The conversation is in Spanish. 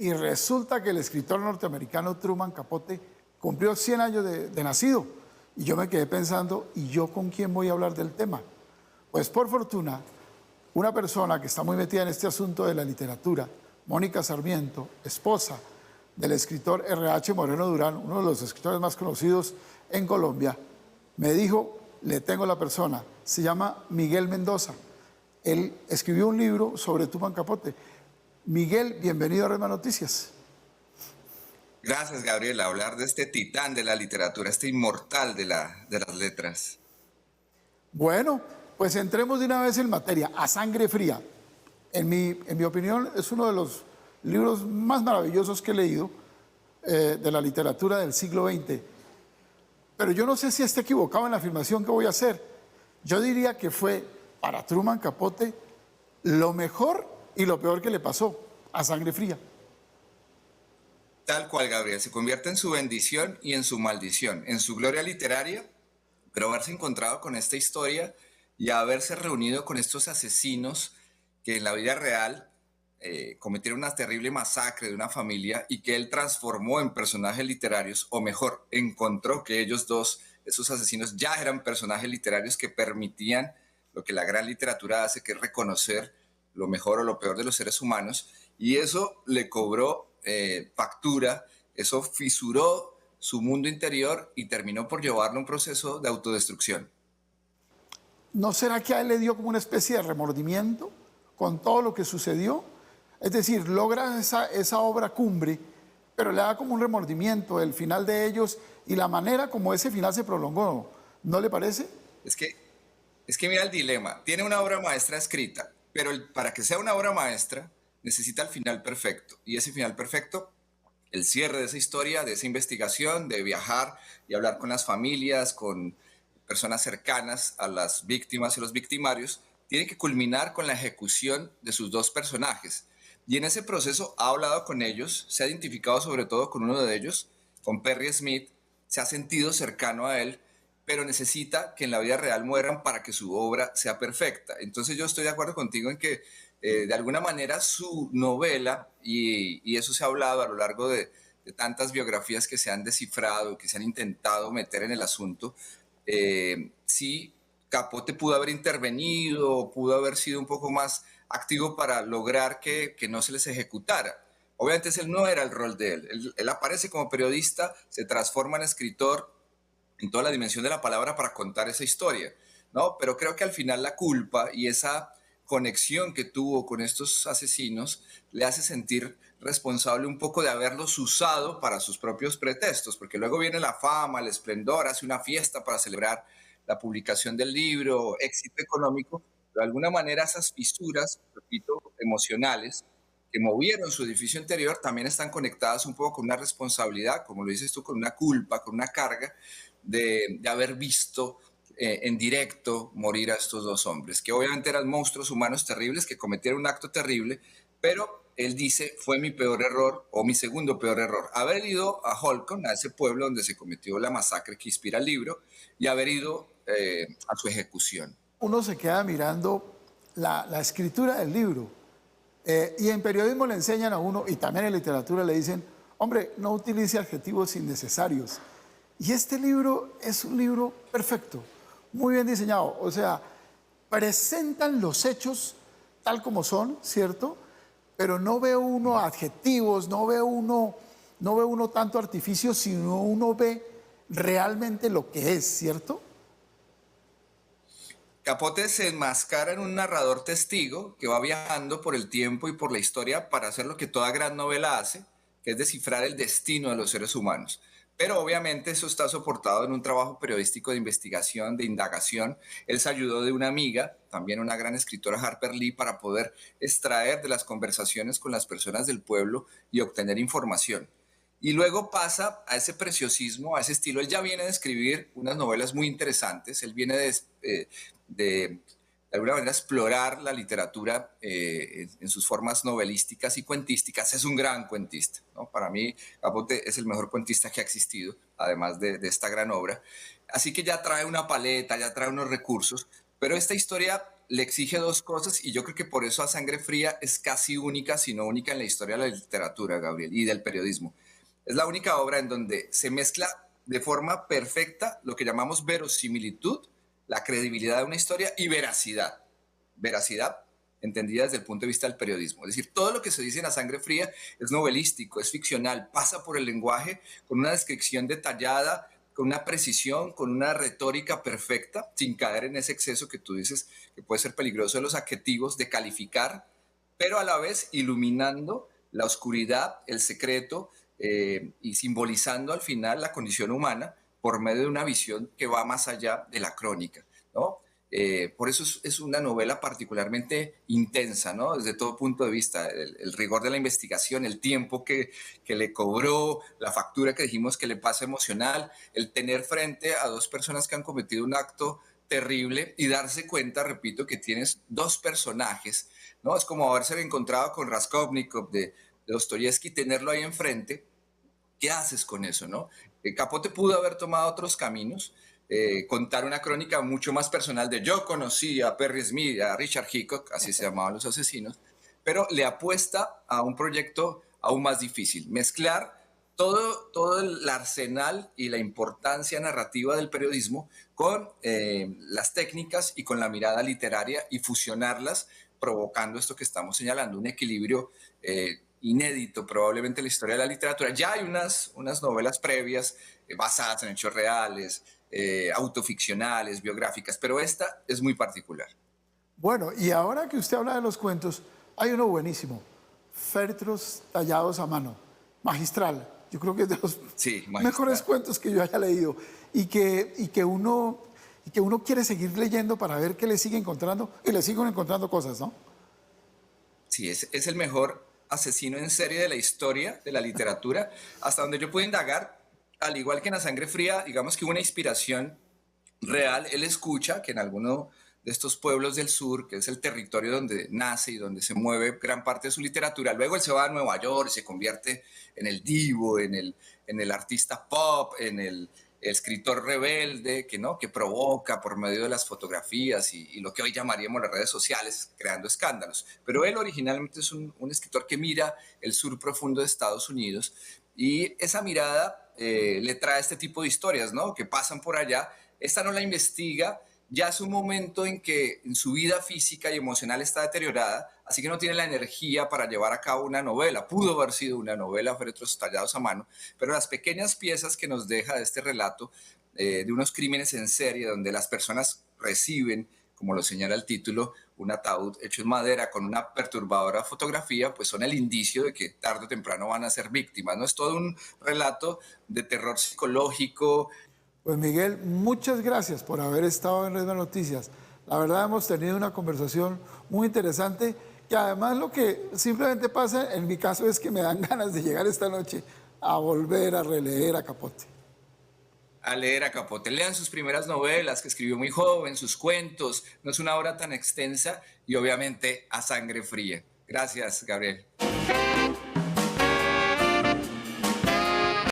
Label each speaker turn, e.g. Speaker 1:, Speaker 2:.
Speaker 1: y resulta que el escritor norteamericano Truman Capote cumplió 100 años de nacido. Y yo me quedé pensando, ¿y yo con quién voy a hablar del tema? Pues por fortuna, una persona que está muy metida en este asunto de la literatura, Mónica Sarmiento, esposa del escritor R.H. Moreno Durán, uno de los escritores más conocidos en Colombia, me dijo, le tengo la persona, se llama Miguel Mendoza. Él escribió un libro sobre Truman Capote. Miguel, bienvenido a Red Noticias.
Speaker 2: Gracias, Gabriel, hablar de este titán de la literatura, este inmortal de las letras.
Speaker 1: Bueno, pues entremos de una vez en materia, a sangre fría. En mi opinión, es uno de los libros más maravillosos que he leído de la literatura del siglo XX. Pero yo no sé si está equivocado en la afirmación que voy a hacer. Yo diría que fue para Truman Capote lo mejor y lo peor que le pasó a sangre fría.
Speaker 2: Tal cual, Gabriel, se convierte en su bendición y en su maldición, en su gloria literaria, pero haberse encontrado con esta historia y haberse reunido con estos asesinos que en la vida real cometieron una terrible masacre de una familia y que él transformó en personajes literarios, o mejor, encontró que ellos dos, esos asesinos, ya eran personajes literarios que permitían lo que la gran literatura hace, que es reconocer lo mejor o lo peor de los seres humanos, y eso le cobró factura, eso fisuró su mundo interior y terminó por llevarlo a un proceso de autodestrucción.
Speaker 1: ¿No será que a él le dio como una especie de remordimiento con todo lo que sucedió? Es decir, logra esa obra cumbre, pero le da como un remordimiento el final de ellos y la manera como ese final se prolongó. ¿No le parece?
Speaker 2: Es que, es que mira el dilema. Tiene una obra maestra escrita, pero para que sea una obra maestra necesita el final perfecto. Y ese final perfecto, el cierre de esa historia, de esa investigación, de viajar y hablar con las familias, con personas cercanas a las víctimas y los victimarios, tiene que culminar con la ejecución de sus dos personajes. Y en ese proceso ha hablado con ellos, se ha identificado sobre todo con uno de ellos, con Perry Smith, se ha sentido cercano a él, pero necesita que en la vida real mueran para que su obra sea perfecta. Entonces yo estoy de acuerdo contigo en que de alguna manera su novela, y eso se ha hablado a lo largo de tantas biografías que se han descifrado, que se han intentado meter en el asunto, sí, Capote pudo haber intervenido, pudo haber sido un poco más activo para lograr que no se les ejecutara. Obviamente ese no era el rol de él. Él aparece como periodista, se transforma en escritor en toda la dimensión de la palabra para contar esa historia, ¿no? Pero creo que al final la culpa y esa conexión que tuvo con estos asesinos le hace sentir responsable un poco de haberlos usado para sus propios pretextos, porque luego viene la fama, el esplendor, hace una fiesta para celebrar la publicación del libro, éxito económico, pero de alguna manera esas fisuras, repito, emocionales, que movieron su edificio interior, también están conectadas un poco con una responsabilidad, como lo dices tú, con una culpa, con una carga de haber visto en directo morir a estos dos hombres, que obviamente eran monstruos humanos terribles, que cometieron un acto terrible, pero él dice, fue mi peor error o mi segundo peor error, haber ido a Holcomb, a ese pueblo donde se cometió la masacre que inspira el libro, y haber ido a su ejecución.
Speaker 1: Uno se queda mirando la escritura del libro y en periodismo le enseñan a uno y también en literatura le dicen, hombre, no utilice adjetivos innecesarios. Y este libro es un libro perfecto, muy bien diseñado. O sea, presentan los hechos tal como son, ¿cierto? Pero no ve uno adjetivos, no ve uno tanto artificio, sino uno ve realmente lo que es, ¿cierto?
Speaker 2: Capote se enmascara en un narrador testigo que va viajando por el tiempo y por la historia para hacer lo que toda gran novela hace, que es descifrar el destino de los seres humanos. Pero obviamente eso está soportado en un trabajo periodístico de investigación, de indagación. Él se ayudó de una amiga, también una gran escritora, Harper Lee, para poder extraer de las conversaciones con las personas del pueblo y obtener información. Y luego pasa a ese preciosismo, a ese estilo. Él ya viene de escribir unas novelas muy interesantes. Él viene de alguna manera explorar la literatura en sus formas novelísticas y cuentísticas. Es un gran cuentista, ¿no? Para mí, Capote es el mejor cuentista que ha existido, además de esta gran obra. Así que ya trae una paleta, ya trae unos recursos, pero esta historia le exige dos cosas y yo creo que por eso A Sangre Fría es casi única, si no única en la historia de la literatura, Gabriel, y del periodismo. Es la única obra en donde se mezcla de forma perfecta lo que llamamos verosimilitud, la credibilidad de una historia y veracidad. Veracidad entendida desde el punto de vista del periodismo. Es decir, todo lo que se dice en A Sangre Fría es novelístico, es ficcional, pasa por el lenguaje con una descripción detallada, con una precisión, con una retórica perfecta, sin caer en ese exceso que tú dices que puede ser peligroso de los adjetivos, de calificar, pero a la vez iluminando la oscuridad, el secreto y simbolizando al final la condición humana por medio de una visión que va más allá de la crónica, ¿no? Por eso es una novela particularmente intensa, ¿no? Desde todo punto de vista, el rigor de la investigación, el tiempo que le cobró, la factura que dijimos que le pasa emocional, el tener frente a dos personas que han cometido un acto terrible y darse cuenta, repito, que tienes dos personajes, ¿no? Es como haberse encontrado con Raskolnikov de Dostoyevsky, tenerlo ahí enfrente. ¿Qué haces con eso, no? Capote pudo haber tomado otros caminos, contar una crónica mucho más personal de yo conocí a Perry Smith, a Richard Hitchcock, así se llamaban los asesinos, pero le apuesta a un proyecto aún más difícil, mezclar todo el arsenal y la importancia narrativa del periodismo con las técnicas y con la mirada literaria y fusionarlas, provocando esto que estamos señalando, un equilibrio inédito probablemente en la historia de la literatura. Ya hay unas novelas previas basadas en hechos reales, autoficcionales, biográficas, pero esta es muy particular.
Speaker 1: Bueno, y ahora que usted habla de los cuentos, hay uno buenísimo, Féretros tallados a mano, magistral. Yo creo que es de los
Speaker 2: Sí,
Speaker 1: mejores
Speaker 2: magistral.
Speaker 1: cuentos que yo haya leído y que uno quiere seguir leyendo para ver qué le sigue encontrando y le siguen encontrando cosas, ¿no?
Speaker 2: Sí, es el mejor asesino en serie de la historia de la literatura, hasta donde yo puedo indagar, al igual que en La Sangre Fría, digamos que hubo una inspiración real. Él escucha que en alguno de estos pueblos del sur, que es el territorio donde nace y donde se mueve gran parte de su literatura, luego él se va a Nueva York y se convierte en el divo, en el artista pop, en el escritor rebelde que, ¿no? que provoca por medio de las fotografías y lo que hoy llamaríamos las redes sociales, creando escándalos. Pero él originalmente es un escritor que mira el sur profundo de Estados Unidos y esa mirada le trae este tipo de historias, ¿no? que pasan por allá. Esta no la investiga, ya es un momento en que en su vida física y emocional está deteriorada, así que no tiene la energía para llevar a cabo una novela. Pudo haber sido una novela, féretros tallados a mano, pero las pequeñas piezas que nos deja este relato de unos crímenes en serie donde las personas reciben, como lo señala el título, un ataúd hecho en madera con una perturbadora fotografía, pues son el indicio de que tarde o temprano van a ser víctimas. No es todo un relato de terror psicológico.
Speaker 1: Pues Miguel, muchas gracias por haber estado en Red Noticias. La verdad hemos tenido una conversación muy interesante y además lo que simplemente pasa en mi caso es que me dan ganas de llegar esta noche a volver a releer a Capote.
Speaker 2: A leer a Capote. Lean sus primeras novelas que escribió muy joven, sus cuentos. No es una obra tan extensa y obviamente A Sangre Fría. Gracias, Gabriel.